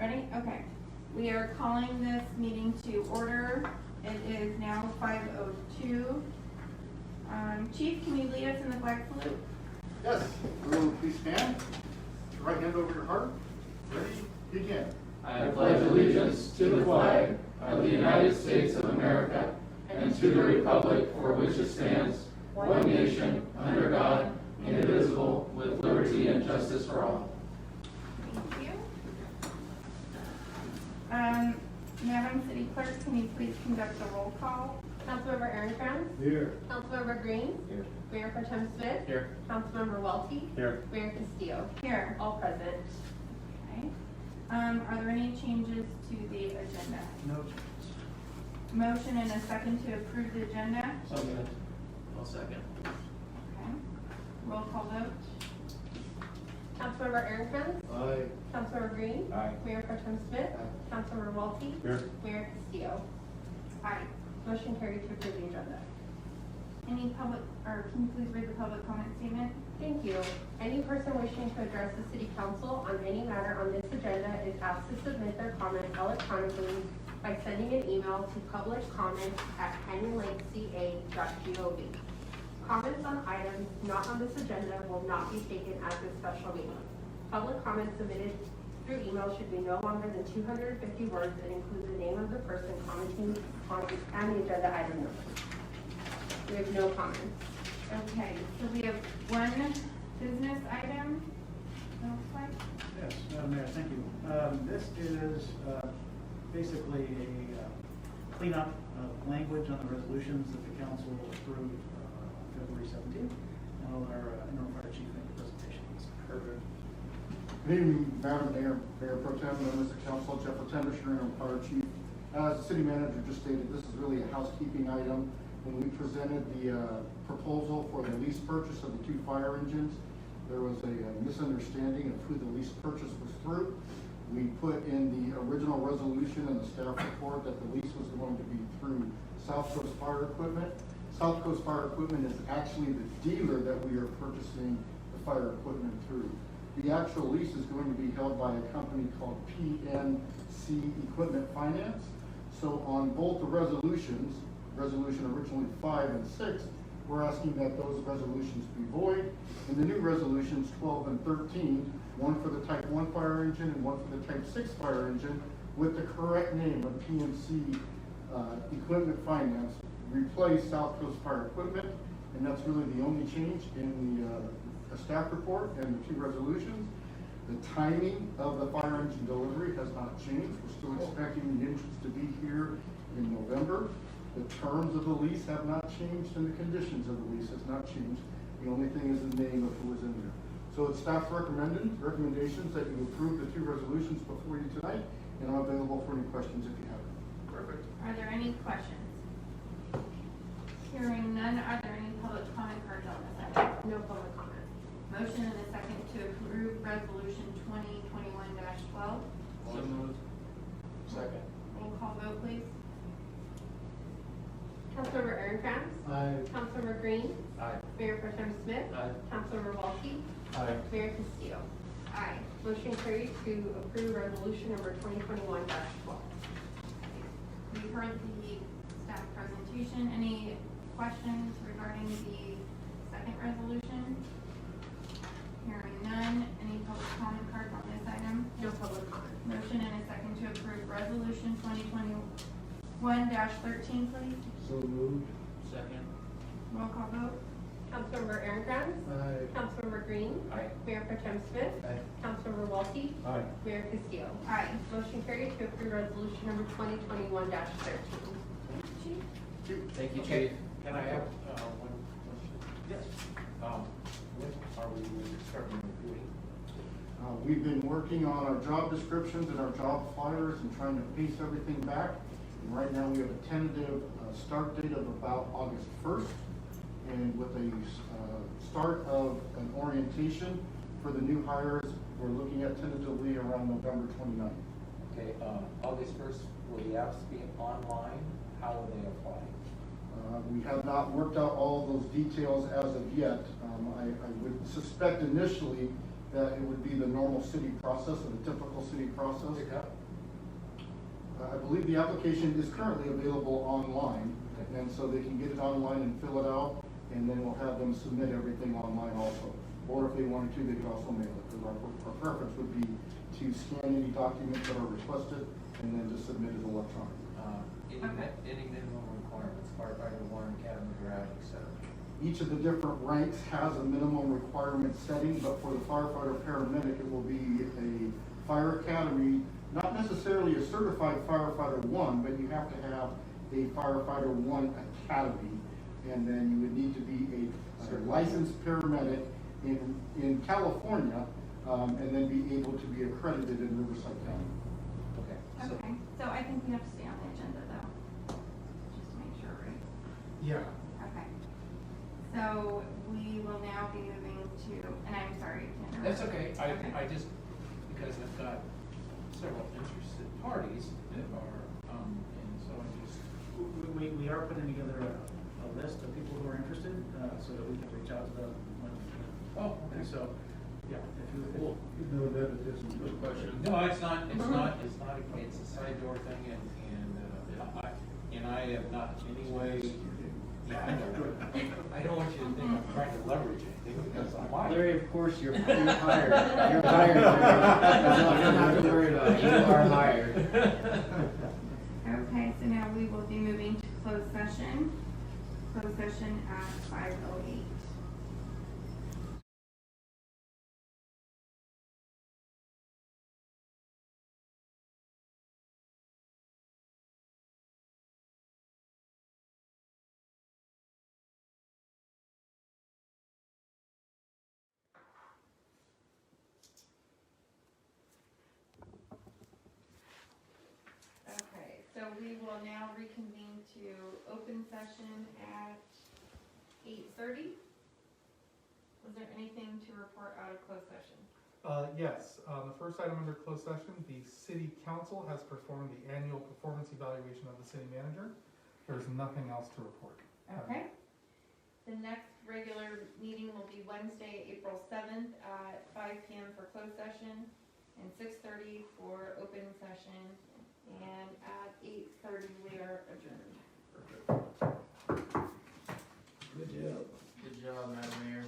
Ready? Okay. We are calling this meeting to order. It is now 5:02. Chief, can you lead us in the flag salute? Yes, everyone please stand. Put your right hand over your heart. Ready? Begin. I pledge allegiance to the flag of the United States of America and to the republic for which it stands, one nation, under God, indivisible, with liberty and justice for all. Thank you. Madam City Clerk, can you please conduct the roll call? Councilmember Aaron Here. Councilmember Green. Here. Mayor Pro Tem Smith. Here. Councilmember Welty. Here. Mayor Castillo. Here. All present. Okay. Are there any changes to the agenda? No. Motion and a second to approve the agenda. So moved. I'll second. Okay. Roll call vote. Councilmember Aaron Aye. Councilmember Green. Aye. Mayor Pro Tem Smith. Councilmember Welty. Here. Mayor Castillo. Aye. Motion carried to approve the agenda. Any public, or can you please read the public comment statement? Thank you. Any person wishing to address the city council on any matter on this agenda is asked to submit their comment electronically by sending an email to publiccomments@canyonlakeca.gov. Comments on items not on this agenda will not be taken at this special meeting. Public comments submitted through email should be no longer than 250 words and include the name of the person commenting on and the agenda item number. We have no comments. Okay, so we have one business item. It looks like. Yes, Madam Mayor, thank you. This is basically a cleanup of language on the resolutions that the council approved February 17th. And I'll let our interim fire chief make a presentation. Perfect. Good evening, Madam Mayor, Mayor Pro Tem, members of council, Jeff Latendish, interim fire chief. As the city manager just stated, this is really a housekeeping item. When we presented the proposal for the lease purchase of the 2 fire engines, there was a misunderstanding of who the lease purchase was through. We put in the original resolution and the staff report that the lease was going to be through South Coast Fire Equipment. South Coast Fire Equipment is actually the dealer that we are purchasing the fire equipment through. The actual lease is going to be held by a company called PNC Equipment Finance. So on both the resolutions, resolution originally 5 and 6, we're asking that those resolutions be void. In the new resolutions 12 and 13, one for the Type 1 fire engine and one for the Type 6 fire engine, with the correct name of PNC Equipment Finance, replace South Coast Fire Equipment, and that's really the only change in the staff report and the 2 resolutions. The timing of the fire engine delivery has not changed. We're still expecting the engines to be here in November. The terms of the lease have not changed and the conditions of the lease has not changed. The only thing is the name of who is in there. So it's staff's recommendations that you approve the 2 resolutions before you tonight, and I'm available for any questions if you have them. Perfect. Are there any questions? Hearing none, are there any public comment cards on this item? No public comment. Motion and a second to approve resolution 2021-12. So moved. Second. Roll call vote, please. Councilmember Aaron Aye. Councilmember Green. Aye. Mayor Pro Tem Smith. Aye. Councilmember Welty. Aye. Mayor Castillo. Aye. Motion carried to approve resolution number 2021-12. We've heard the staff presentation. Any questions regarding the second resolution? Hearing none, any public comment cards on this item? No public comment. Motion and a second to approve resolution 2021-13, please. So moved. Second. Roll call vote. Councilmember Aaron Aye. Councilmember Green. Aye. Mayor Pro Tem Smith. Aye. Councilmember Welty. Aye. Mayor Castillo. Aye. Motion carried to approve resolution number 2021-13. Chief? Thank you, Okay. Chief. Can I have one question? Yes. When are we starting reviewing? We've been working on our job descriptions and our job flyers and trying to pace everything back. And right now we have a tentative start date of about August 1st. And with a start of an orientation for the new hires, we're looking at tentatively around November 29th. Okay, August 1st, will the apps be online? How will they apply? We have not worked out all those details as of yet. I would suspect initially that it would be the normal city process or the typical city process. Pick up? I believe the application is currently available online, and so they can get it online and fill it out, and then we'll have them submit everything online also. Or if they wanted to, they could also mail it, because our preference would be to scan any documents that are requested and then just submit it electronically. Any minimum requirements, firefighter one, academy grad, et cetera? Each of the different ranks has a minimum requirement setting, but for the firefighter paramedic, it will be a fire academy, not necessarily a certified firefighter one, but you have to have a firefighter one academy. And then you would need to be a licensed paramedic in California, and then be able to be accredited in Riverside County. Okay. Okay, so I think we have to stay on the agenda though, just to make sure, right? Yeah. Okay. So we will now be moving to, and I'm sorry. I can't That's remember. okay, I just, because I've got several interested parties that are, and so I just, We are putting together a list of people who are interested, so that we can reach out to them when. oh, And okay. so, yeah, if you. Cool. You know that it isn't a good question. No, it's not, it's a side door thing, and I have not in any way, yeah, I know. I don't want you to think I'm trying to leverage anything, because I'm like. Larry, of course, you're hired. You're hired, Larry. That's all you don't have to worry about. You are hired. Okay, so now we will be moving to closed session. Closed session at 5:08. Okay, so we will now reconvene to open session at 8:30. Was there anything to report out of closed session? Yes, the first item under closed session, the city council has performed the annual performance evaluation of the city manager. There's nothing else to report. Okay. The next regular meeting will be Wednesday, April 7th at 5 p.m. for closed session and 6:30 for open session. And at 8:30 we are adjourned. Good job. Good job, Madam Mayor.